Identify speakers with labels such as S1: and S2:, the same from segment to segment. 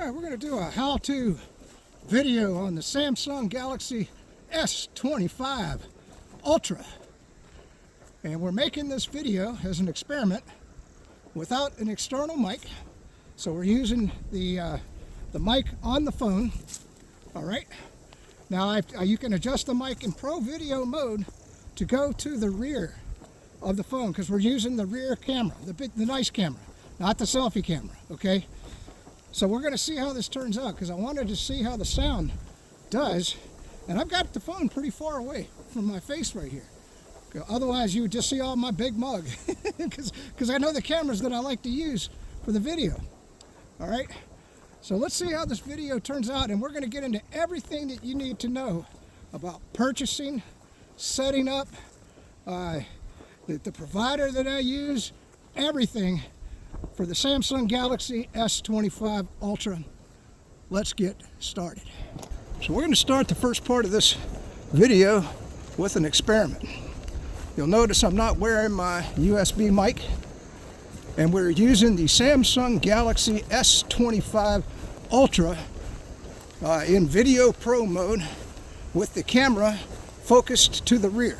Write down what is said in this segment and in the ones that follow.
S1: Alright, we're going to do a how-to video on the Samsung Galaxy S25 Ultra. And we're making this video as an experiment without an external mic. So we're using the mic on the phone. Alright. Now you can adjust the mic in Pro Video mode to go to the rear of the phone because we're using the rear camera, the nice camera, not the selfie camera, okay? So we're going to see how this turns out because I wanted to see how the sound does. And I've got the phone pretty far away from my face right here. Otherwise you would just see all my big mug because I know the cameras that I like to use for the video. All right, so let's see how this video turns out, and we're going to get into everything that you need to know about purchasing, setting up, the provider that I use, everything for the Samsung Galaxy S25 Ultra. Let's get started. So we're going to start the first part of this video with an experiment. You'll notice I'm not wearing my USB mic, and we're using the Samsung Galaxy S25 Ultra in Video Pro mode with the camera focused to the rear.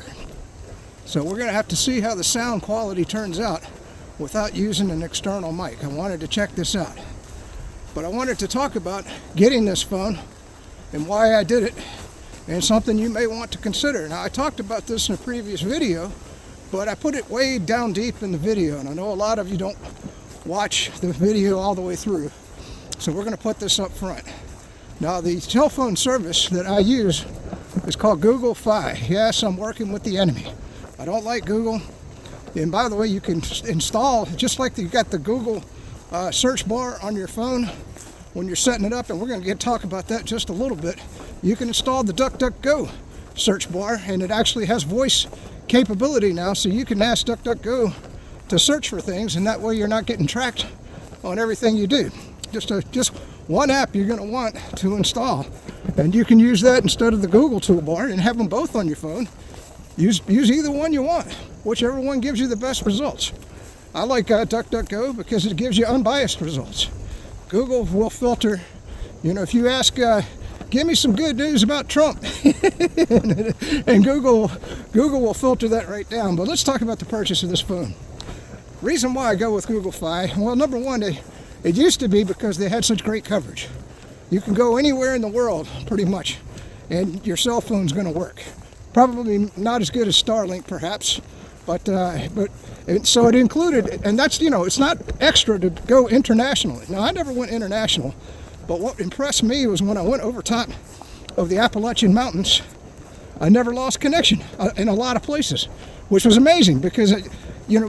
S1: So we're going to have to see how the sound quality turns out without using an external mic. I wanted to check this out. But I wanted to talk about getting this phone and why I did it, and something you may want to consider. Now, I talked about this in a previous video, but I put it way down deep in the video, and I know a lot of you don't watch the video all the way through. So we're going to put this up front. Now, the cell phone service that I use is called Google Fi. Yes, I'm working with the enemy. I don't like Google. And by the way, you can install, just like you got the Google search bar on your phone when you're setting it up, and we're going to talk about that just a little bit. You can install the DuckDuckGo search bar, and it actually has voice capability now, so you can ask DuckDuckGo to search for things, and that way you're not getting tracked on everything you do. Just one app you're going to want to install, and you can use that instead of the Google toolbar and have them both on your phone. Use either one you want, whichever one gives you the best results. I like DuckDuckGo because it gives you unbiased results. Google will filter, if you ask, give me some good news about Trump, and Google will filter that right down. But let's talk about the purchase of this phone. Reason why I go with Google Fi, well, number one, it used to be because they had such great coverage. You can go anywhere in the world, pretty much, and your cell phone's going to work. Probably not as good as Starlink, perhaps, but so it included, and that's, it's not extra to go internationally. Now, I never went international, but what impressed me was when I went over top of the Appalachian Mountains, I never lost connection in a lot of places, which was amazing because,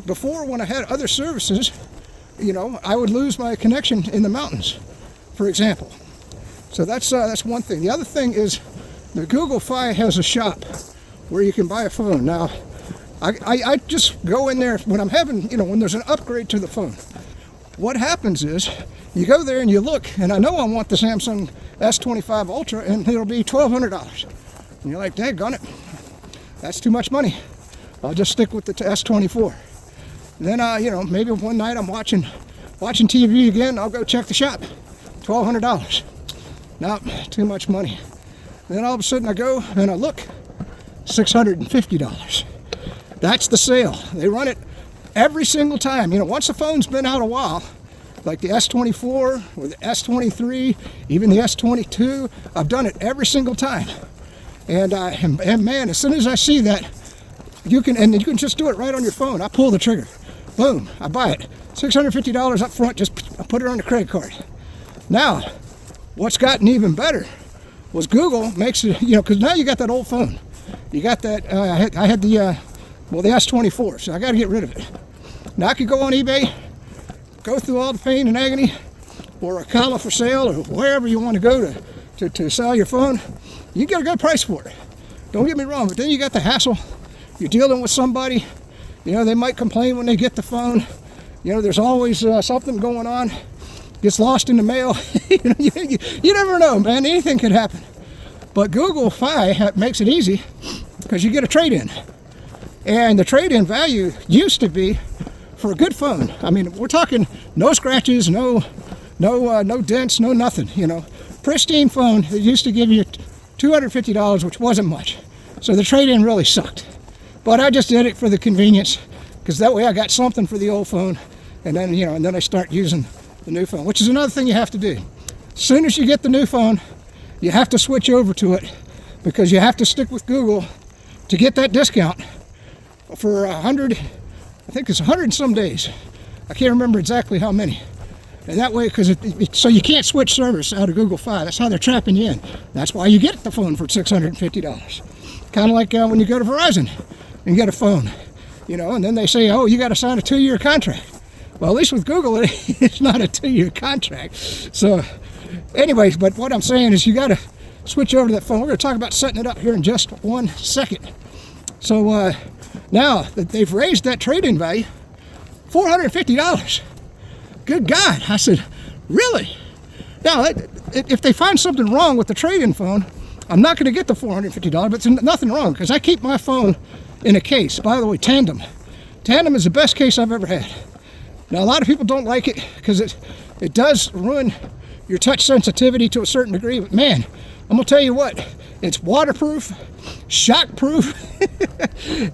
S1: before when I had other services, I would lose my connection in the mountains, for example. So that's one thing. The other thing is the Google Fi has a shop where you can buy a phone. Now, I just go in there when I'm having, when there's an upgrade to the phone. What happens is you go there and you look, and I know I want the Samsung S25 Ultra, and it'll be $1,200. And you're like, daggone it, that's too much money. I'll just stick with the S24. Then, maybe one night I'm watching TV again, I'll go check the shop. $1,200. Nope, too much money. Then all of a sudden I go and I look, $650. That's the sale. They run it every single time. Once the phone's been out a while, like the S24 or the S23, even the S22, I've done it every single time. And man, as soon as I see that, you can just do it right on your phone. I pull the trigger. Boom, I buy it. $650 up front, just put it on the credit card. Now, what's gotten even better was Google makes it, because now you got that old phone. You got that, I had the S24, so I got to get rid of it. Now I could go on eBay, go through all the pain and agony, or a collar for sale, or wherever you want to go to sell your phone. You get a good price for it. Don't get me wrong, but then you got the hassle. You're dealing with somebody, they might complain when they get the phone. There's always something going on. Gets lost in the mail. You never know, man. Anything could happen. But Google Fi makes it easy because you get a trade-in. And the trade-in value used to be for a good phone. I mean, we're talking no scratches, no no dents, no nothing, you know. Pristine phone. It used to give you $250, which wasn't much. So the trade-in really sucked. But I just did it for the convenience, because that way I got something for the old phone, and then, you know, and then I start using the new phone, which is another thing you have to do. As soon as you get the new phone, you have to switch over to it, because you have to stick with Google to get that discount for 100, I think it's 100 and some days. I can't remember exactly how many. And that way, because so you can't switch service out of Google Fi. That's how they're trapping you in. That's why you get the phone for $650. Kind of like when you go to Verizon and get a phone, you know, and then they say, oh, you got to sign a 2-year contract. Well, at least with Google, it's not a 2-year contract. So anyways, but what I'm saying is you got to switch over to that phone. We're going to talk about setting it up here in just 1 second. So now that they've raised that trade-in value, $450. Good God. I said, really? Now, if they find something wrong with the trade-in phone, I'm not going to get the $450, but there's nothing wrong, because I keep my phone in a case. By the way, Tandem. Tandem is the best case I've ever had. Now, a lot of people don't like it because it does ruin your touch sensitivity to a certain degree, but man, I'm going to tell you what, it's waterproof, shockproof,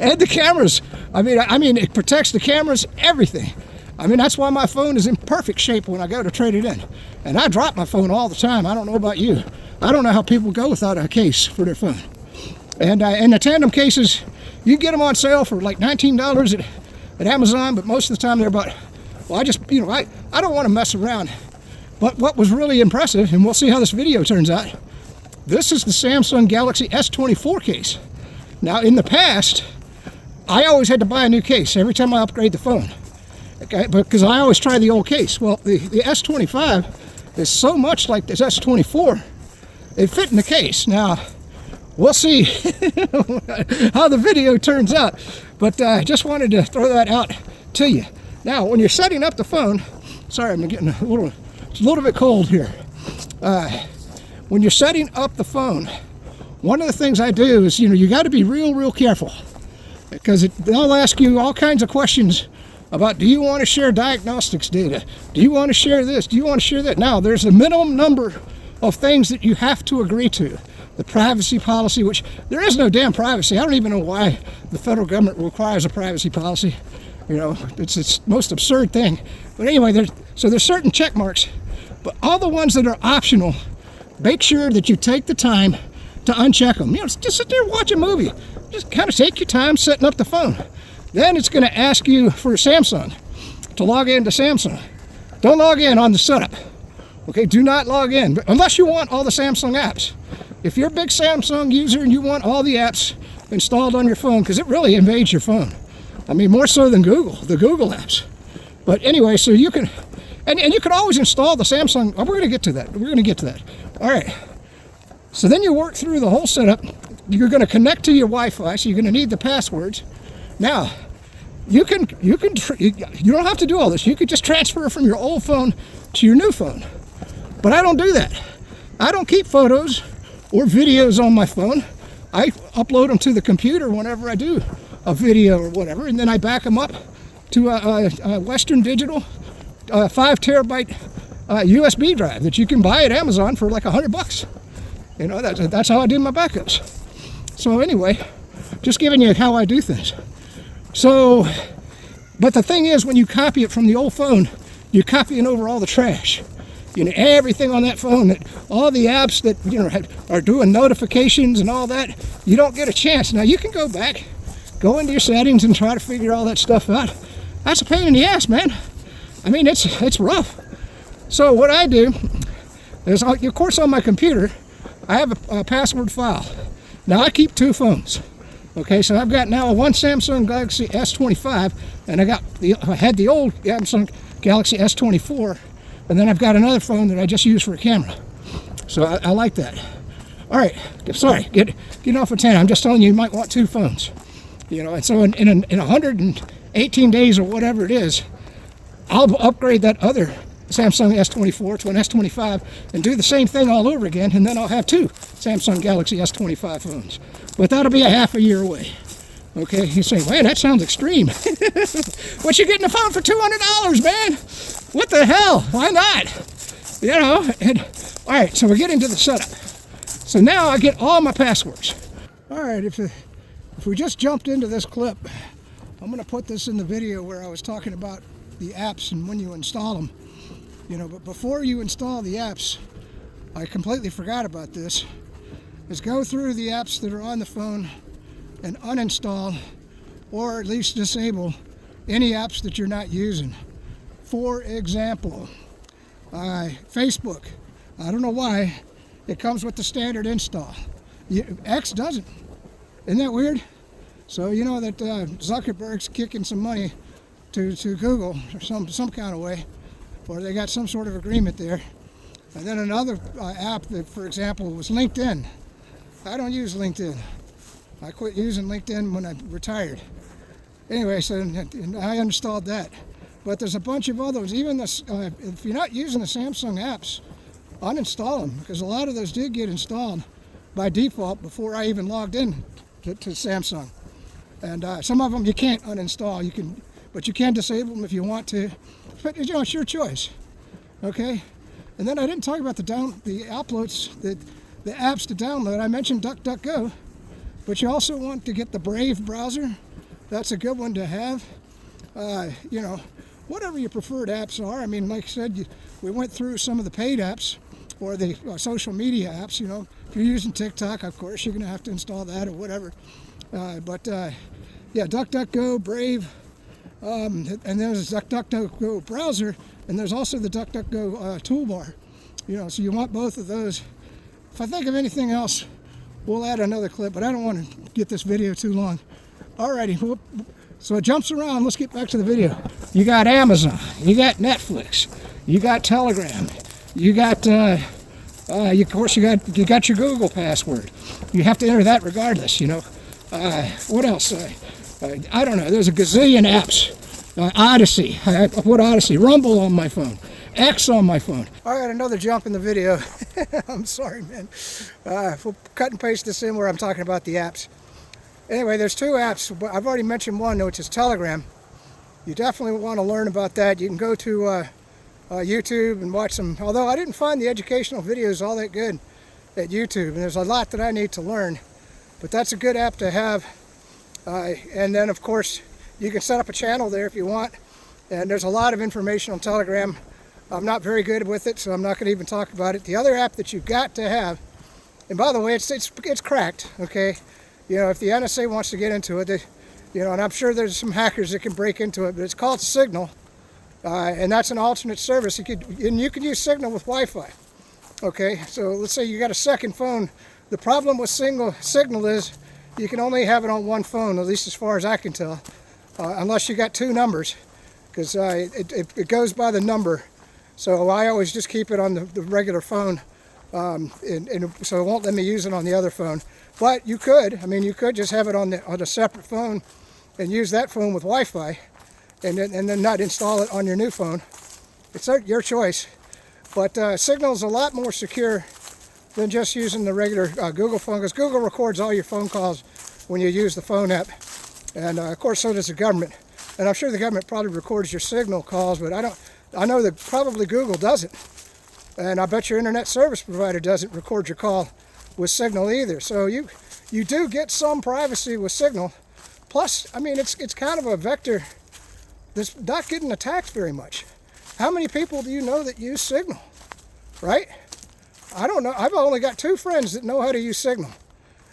S1: and the cameras. I mean, it protects the cameras, everything. I mean, that's why my phone is in perfect shape when I go to trade it in. And I drop my phone all the time. I don't know about you. I don't know how people go without a case for their phone. And the Tandem cases, you can get them on sale for like $19 at Amazon, but most of the time they're about, well, I just, you know, I don't want to mess around. But what was really impressive, and we'll see how this video turns out, this is the Samsung Galaxy S24 case. Now, in the past, I always had to buy a new case every time I upgrade the phone. Okay, because I always try the old case. Well, the S25 is so much like this S24, it fit in the case. Now, we'll see how the video turns out, but I just wanted to throw that out to you. Now, when you're setting up the phone, sorry, I'm getting it's a little bit cold here. When you're setting up the phone, one of the things I do is, you know, you got to be real careful, because they'll ask you all kinds of questions about, do you want to share diagnostics data? Do you want to share this? Do you want to share that? Now, there's a minimum number of things that you have to agree to. The privacy policy, which there is no damn privacy. I don't even know why the federal government requires a privacy policy. You know, it's the most absurd thing. But anyway, there's certain check marks, but all the ones that are optional, make sure that you take the time to uncheck them. You know, just sit there and watch a movie. Just kind of take your time setting up the phone. Then it's going to ask you for Samsung to log into Samsung. Don't log in on the setup. Okay, do not log in, unless you want all the Samsung apps. If you're a big Samsung user and you want all the apps installed on your phone, because it really invades your phone. I mean, more so than Google, the Google apps. But anyway, so you can, and you can always install the Samsung. Oh, we're going to get to that. We're going to get to that. All right. So then you work through the whole setup. You're going to connect to your Wi-Fi, so you're going to need the passwords. Now, you don't have to do all this. You could just transfer from your old phone to your new phone. But I don't do that. I don't keep photos or videos on my phone. I upload them to the computer whenever I do a video or whatever, and then I back them up to a Western Digital 5 terabyte USB drive that you can buy at Amazon for like $100. You know, that's how I do my backups. So anyway, just giving you how I do things. So, but the thing is, when you copy it from the old phone, you're copying over all the trash. You know, everything on that phone, that all the apps that, you know, are doing notifications and all that, you don't get a chance. Now, you can go back, go into your settings and try to figure all that stuff out. That's a pain in the ass, man. I mean, it's rough. So what I do is, of course, on my computer, I have a password file. Now, I keep 2 phones. Okay, so I've got now one Samsung Galaxy S25, and I had the old Samsung Galaxy S24, and then I've got another phone that I just use for a camera. So I like that. All right, sorry, get off of 10. I'm just telling you, you might want 2 phones. You know, and so in 118 days or whatever it is, I'll upgrade that other Samsung S24 to an S25 and do the same thing all over again, and then I'll have 2 Samsung Galaxy S25 phones. But that'll be a half a year away. Okay, you say, man, that sounds extreme. But you're getting a phone for $200, man. What the hell? Why not? You know, and all right, so we're getting to the setup. So now I get all my passwords. All right, if we just jumped into this clip, I'm gonna put this in the video where I was talking about the apps and when you install them. You know, but before you install the apps, I completely forgot about this, is go through the apps that are on the phone and uninstall, or at least disable, any apps that you're not using. For example, Facebook. I don't know why. It comes with the standard install. X doesn't. Isn't that weird? So you know that Zuckerberg's kicking some money to Google or some kind of way, or they got some sort of agreement there. And then another app that, for example, was LinkedIn. I don't use LinkedIn. I quit using LinkedIn when I retired. Anyway, so and I uninstalled that. But there's a bunch of others. Even this, if you're not using the Samsung apps, uninstall them, because a lot of those did get installed by default before I even logged in to Samsung. And some of them you can't uninstall. But you can disable them if you want to. But you know, it's your choice. Okay. And then I didn't talk about the uploads, the apps to download. I mentioned DuckDuckGo, but you also want to get the Brave browser. That's a good one to have. You know, whatever your preferred apps are. I mean, like I said, we went through some of the paid apps or the social media apps. You know, if you're using TikTok, of course, you're going to have to install that or whatever. Yeah, DuckDuckGo, Brave, and there's the DuckDuckGo browser, and there's also the DuckDuckGo toolbar. You know, so you want both of those. If I think of anything else, we'll add another clip, but I don't want to get this video too long. Alrighty, so it jumps around. Let's get back to the video. You got Amazon, you got Netflix, you got Telegram, you got, of course, you got your Google password. You have to enter that regardless, you know. What else? I don't know. There's a gazillion apps. Odyssey. I put Odyssey. Rumble on my phone. X on my phone. All right, another jump in the video. I'm sorry, man. We'll cut and paste this in where I'm talking about the apps. Anyway, there's two apps. I've already mentioned one, which is Telegram. You definitely want to learn about that. You can go to YouTube and watch some, although I didn't find the educational videos all that good at YouTube, and there's a lot that I need to learn. But that's a good app to have. And then, of course, you can set up a channel there if you want. And there's a lot of information on Telegram. I'm not very good with it, so I'm not going to even talk about it. The other app that you've got to have, and by the way, it's cracked, okay? You know, if the NSA wants to get into it, you know, and I'm sure there's some hackers that can break into it, but it's called Signal. And that's an alternate service. You can use Signal with Wi-Fi. Okay, so let's say you got a second phone. The problem with Signal is you can only have it on one phone, at least as far as I can tell, unless you got two numbers, because it goes by the number. So I always just keep it on the regular phone, and so it won't let me use it on the other phone. But you could, I mean, you could just have it on a separate phone and use that phone with Wi-Fi, and then not install it on your new phone. It's your choice. But Signal is a lot more secure than just using the regular Google phone, because Google records all your phone calls when you use the phone app. And of course, so does the government. And I'm sure the government probably records your Signal calls, but I know that probably Google doesn't. And I bet your internet service provider doesn't record your call with Signal either. So you do get some privacy with Signal. Plus, I mean, it's kind of a vector that's not getting attacked very much. How many people do you know that use Signal, right? I don't know. I've only got 2 friends that know how to use Signal,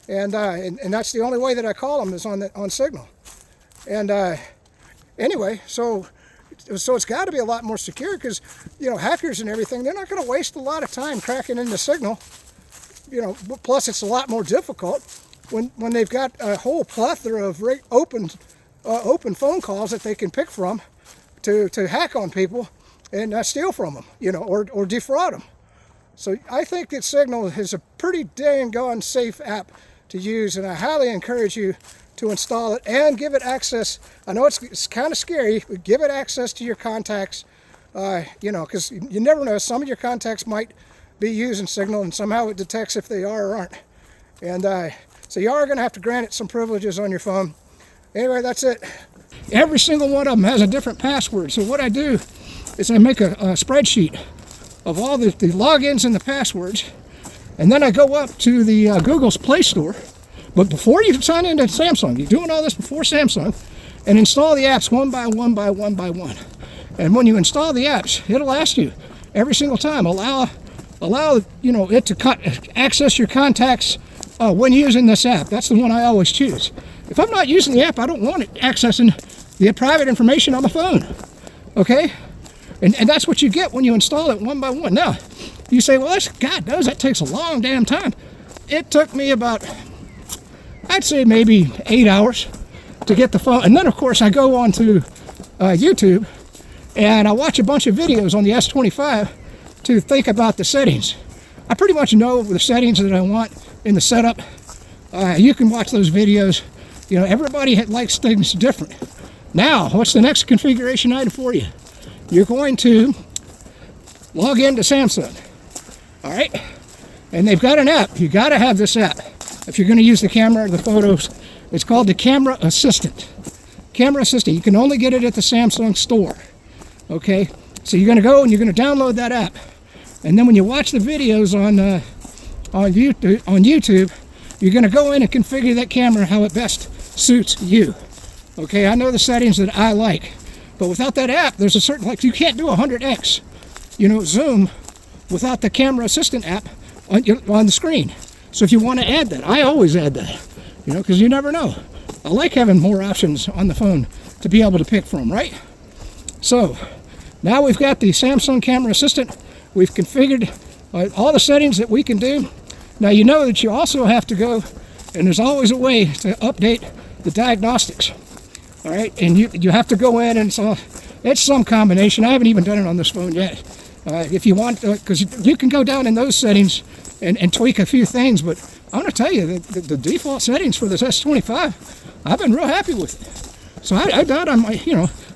S1: and that's the only way that I call them is on Signal. And anyway, so it's got to be a lot more secure, because you know, hackers and everything, they're not going to waste a lot of time cracking into Signal. You know, plus it's a lot more difficult when they've got a whole plethora of open phone calls that they can pick from to hack on people and steal from them, you know, or defraud them. So I think that Signal is a pretty dang gone safe app to use, and I highly encourage you to install it and give it access. I know it's kind of scary, but give it access to your contacts, you know, because you never know. Some of your contacts might be using Signal, and somehow it detects if they are or aren't. And so you are going to have to grant it some privileges on your phone. Anyway, that's it. Every single one of them has a different password. So what I do is I make a spreadsheet of all the logins and the passwords. And then I go up to the Google's Play Store. But before you sign into Samsung, you're doing all this before Samsung, and install the apps one by one by one by one. And when you install the apps, it'll ask you every single time, allow it to access your contacts when using this app. That's the one I always choose. If I'm not using the app, I don't want it accessing the private information on the phone. Okay? And that's what you get when you install it one by one. Now, you say, well, God knows that takes a long damn time. It took me about, I'd say maybe 8 hours to get the phone. And then, of course, I go on to YouTube and I watch a bunch of videos on the S25 to think about the settings. I pretty much know the settings that I want in the setup. You can watch those videos. You know, everybody likes things different. Now, what's the next configuration item for you? You're going to log into Samsung. All right? And they've got an app. You got to have this app if you're going to use the camera or the photos. It's called the Camera Assistant. Camera Assistant. You can only get it at the Samsung store. Okay? So you're going to go and you're going to download that app. And then when you watch the videos on YouTube, you're going to go in and configure that camera how it best suits you. Okay? I know the settings that I like. But without that app, there's a certain, like, you can't do 100x, zoom without the Camera Assistant app on the screen. So if you want to add that, I always add that, because you never know. I like having more options on the phone to be able to pick from, right? So now we've got the Samsung Camera Assistant. We've configured all the settings that we can do. Now you know that you also have to go, and there's always a way to update the diagnostics. All right, and you have to go in, and it's some combination. I haven't even done it on this phone yet. If you want, because you can go down in those settings and tweak a few things, but I'm going to tell you that the default settings for this S25, I've been real happy with it. So I doubt I might,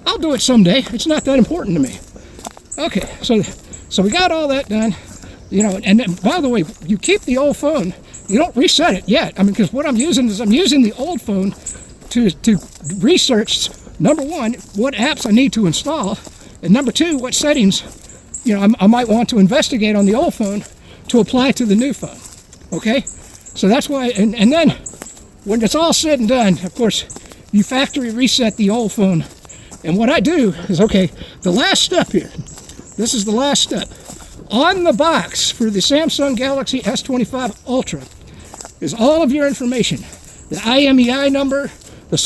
S1: I'll do it someday. It's not that important to me. Okay, so we got all that done, and then, by the way, you keep the old phone. You don't reset it yet. I mean, because what I'm using the old phone to research, number one, what apps I need to install, and number two, what settings, I might want to investigate on the old phone to apply to the new phone. Okay? So that's why, and then when it's all said and done, of course, you factory reset the old phone. And what I do is, okay, the last step here, this is the last step. On the box for the Samsung Galaxy S25 Ultra is all of your information. The IMEI number, the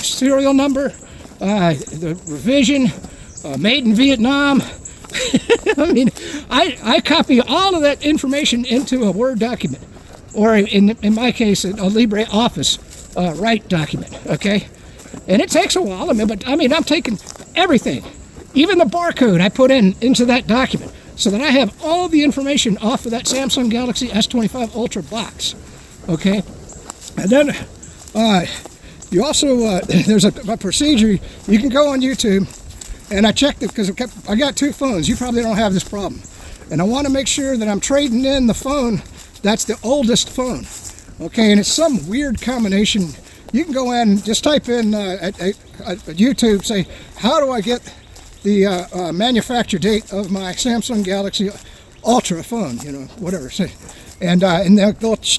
S1: serial number, the revision, made in Vietnam. I mean, I copy all of that information into a Word document, or in my case, a LibreOffice Write document, okay? And it takes a while, I'm taking everything, even the barcode I put into that document, so that I have all the information off of that Samsung Galaxy S25 Ultra box, okay? And then, you also, there's a procedure. You can go on YouTube, and I checked it because I got two phones. You probably don't have this problem. And I want to make sure that I'm trading in the phone that's the oldest phone. Okay, and it's some weird combination. You can go in and just type in at YouTube, say, how do I get the manufacture date of my Samsung Galaxy Ultra phone, whatever. And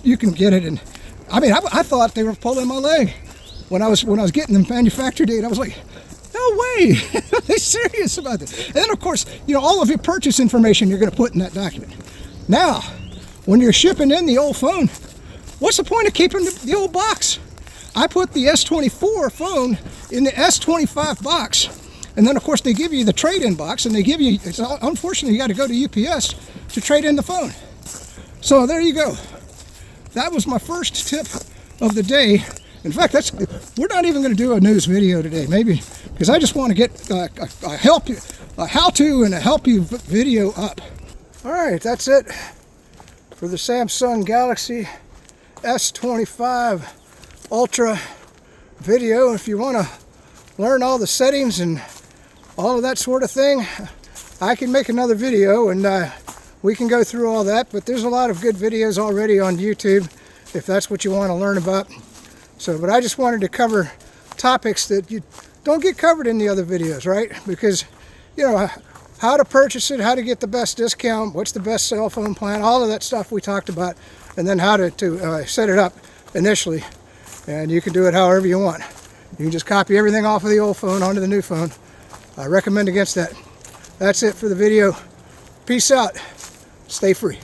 S1: you can get it. And I thought they were pulling my leg. When I was getting the manufacturer date, I was like, no way, are they serious about this? And then, of course, all of your purchase information you're going to put in that document. Now, when you're shipping in the old phone, what's the point of keeping the old box? I put the S24 phone in the S25 box, and then, of course, they give you the trade-in box, and they give you, unfortunately, you got to go to UPS to trade in the phone. So there you go. That was my first tip of the day. In fact, we're not even going to do a news video today, maybe, because I just want to get a how-to and a help-you video up. All right, that's it for the Samsung Galaxy S25 Ultra video. If you want to learn all the settings and all of that sort of thing, I can make another video and we can go through all that, but there's a lot of good videos already on YouTube if that's what you want to learn about. But I just wanted to cover topics that you don't get covered in the other videos, right? Because, how to purchase it, how to get the best discount, what's the best cell phone plan, all of that stuff we talked about, and then how to set it up initially. And you can do it however you want. You can just copy everything off of the old phone onto the new phone. I recommend against that. That's it for the video. Peace out. Stay free.